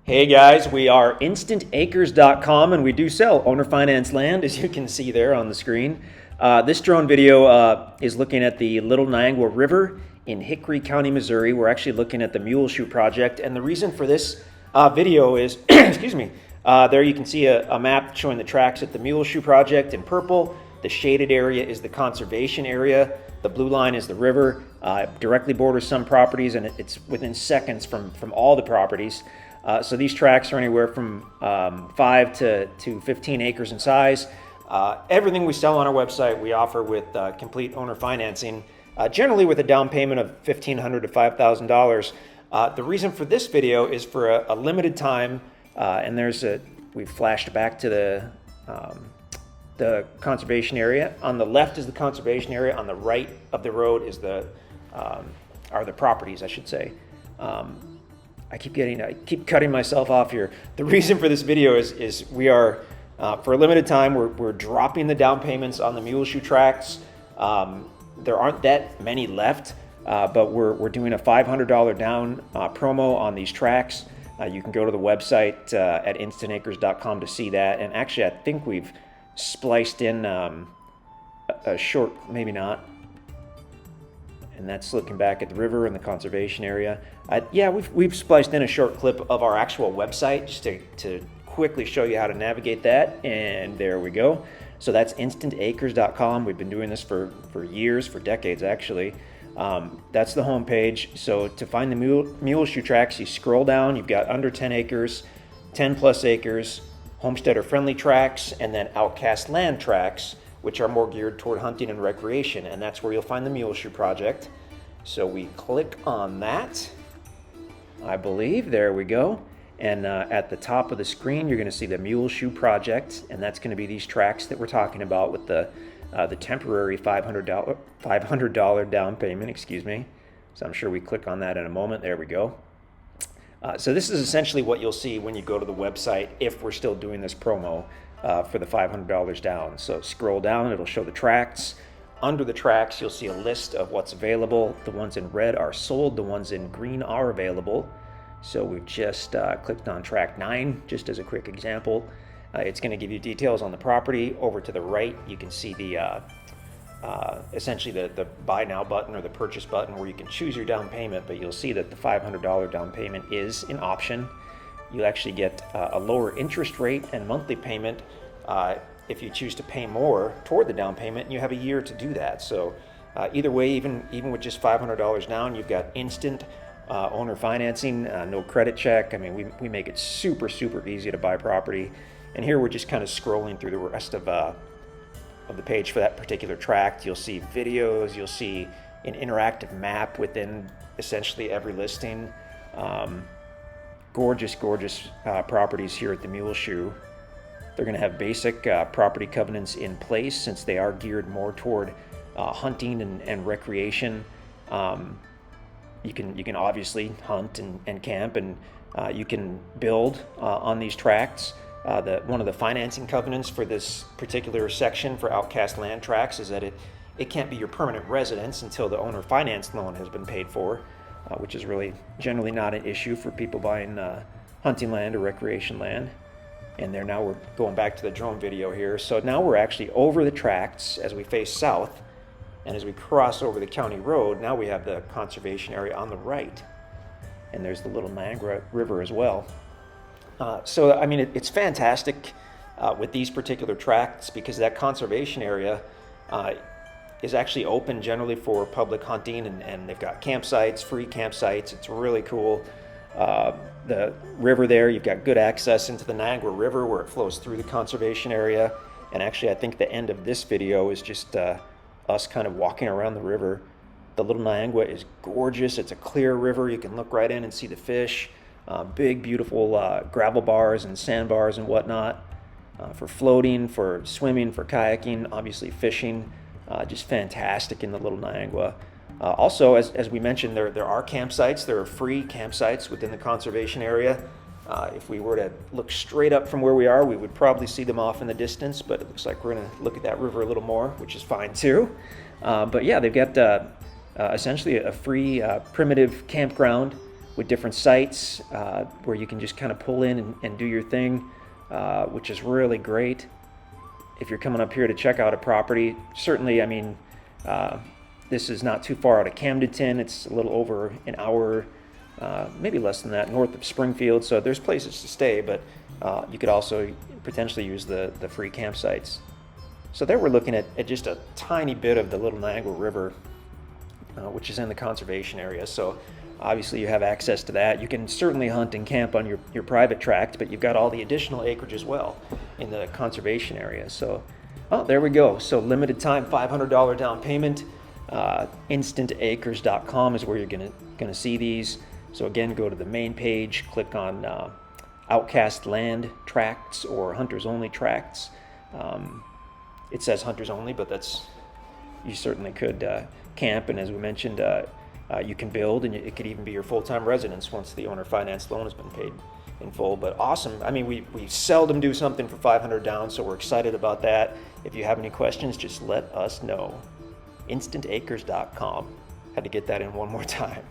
Hey guys, we are InstantAcres.com and we do sell owner finance land, as you can see there on the screen. This drone video is looking at the Little Niagara River in Hickory County, Missouri. We're actually looking at the Muleshoe project, and the reason for this video is, excuse me, there you can see a map showing the tracks at the Muleshoe project in purple. The shaded area is the conservation area. The blue line is the river. Directly borders some properties, and it's within seconds from all the properties. So these tracts are anywhere from 5 to 15 acres in size. Everything we sell on our website we offer with complete owner financing, generally with a down payment of $1,500 to $5,000. The reason for this video is for a limited time, and we've flashed back to the conservation area. On the left is the conservation area. On the right of the road is are the properties, I should say. I keep cutting myself off here. The reason for this video is we are, for a limited time, we're dropping the down payments on the Muleshoe tracts. There aren't that many left, but we're doing a $500 down promo on these tracts. You can go to the website at InstantAcres.com to see that. And actually, I think we've spliced in a short, maybe not. And that's looking back at the river and the conservation area. Yeah, we've spliced in a short clip of our actual website just to quickly show you how to navigate that. And there we go. So that's InstantAcres.com. We've been doing this for years, for decades actually. That's the home page. So to find the Muleshoe tracts, you scroll down. You've got under 10 acres, 10 plus acres, homesteader friendly tracts, and then outcast land tracts, which are more geared toward hunting and recreation, and that's where you'll find the Muleshoe project. So we click on that, I believe, there we go. And at the top of the screen, you're gonna see the Muleshoe project, and that's gonna be these tracts that we're talking about with the temporary $500 down payment, excuse me. So I'm sure we click on that in a moment, there we go. So this is essentially what you'll see when you go to the website if we're still doing this promo. For the $500 down. So scroll down, it'll show the tracts. Under the tracts, you'll see a list of what's available. The ones in red are sold, the ones in green are available. So we've just clicked on tract 9, just as a quick example. It's going to give you details on the property. Over to the right, you can see the essentially the buy now button or the purchase button where you can choose your down payment, but you'll see that the $500 down payment is an option. You actually get a lower interest rate and monthly payment if you choose to pay more toward the down payment, and you have a year to do that. So either way, even with just $500 down, you've got instant owner financing, no credit check. I mean, we make it super easy to buy property. And here we're just kind of scrolling through the rest of the page for that particular tract. You'll see videos, you'll see an interactive map within essentially every listing. Gorgeous properties here at the Muleshoe. They're going to have basic property covenants in place since they are geared more toward hunting and recreation. You can obviously hunt and camp, and you can build on these tracts. One of the financing covenants for this particular section for outcast land tracts is that it can't be your permanent residence until the owner finance loan has been paid for. Which is really generally not an issue for people buying hunting land or recreation land. And there now we're going back to the drone video here. So now we're actually over the tracts as we face south, and as we cross over the county road, now we have the conservation area on the right. And there's the Little Niagara River as well. So I mean, it's fantastic with these particular tracts because that conservation area is actually open generally for public hunting, and they've got campsites, free campsites. It's really cool. The river there, you've got good access into the Niagara River where it flows through the conservation area. And actually, I think the end of this video is just us kind of walking around the river. The Little Niagara is gorgeous. It's a clear river. You can look right in and see the fish. Big, beautiful gravel bars and sandbars and whatnot for floating, for swimming, for kayaking, obviously fishing. Just fantastic in the Little Niagara. Also, as we mentioned, there are campsites. There are free campsites within the conservation area. If we were to look straight up from where we are, we would probably see them off in the distance, but it looks like we're going to look at that river a little more, which is fine too. But yeah, they've got essentially a free primitive campground with different sites where you can just kind of pull in and do your thing, which is really great. If you're coming up here to check out a property, certainly, I mean, this is not too far out of Camdenton. It's a little over an hour, maybe less than that, north of Springfield. So there's places to stay, but you could also potentially use the free campsites. So there we're looking at just a tiny bit of the Little Niagara River, which is in the conservation area. So obviously you have access to that. You can certainly hunt and camp on your private tract, but you've got all the additional acreage as well in the conservation area. So, oh, there we go. So limited time, $500 down payment. InstantAcres.com is where you're gonna see these. So again, go to the main page, click on Outcast Land Tracts or Hunters Only Tracts. It says Hunters Only, but you certainly could camp, and as we mentioned, you can build, and it could even be your full-time residence once the owner finance loan has been paid in full. But awesome. I mean, we seldom do something for $500 down, so we're excited about that. If you have any questions, just let us know. InstantAcres.com. Had to get that in one more time.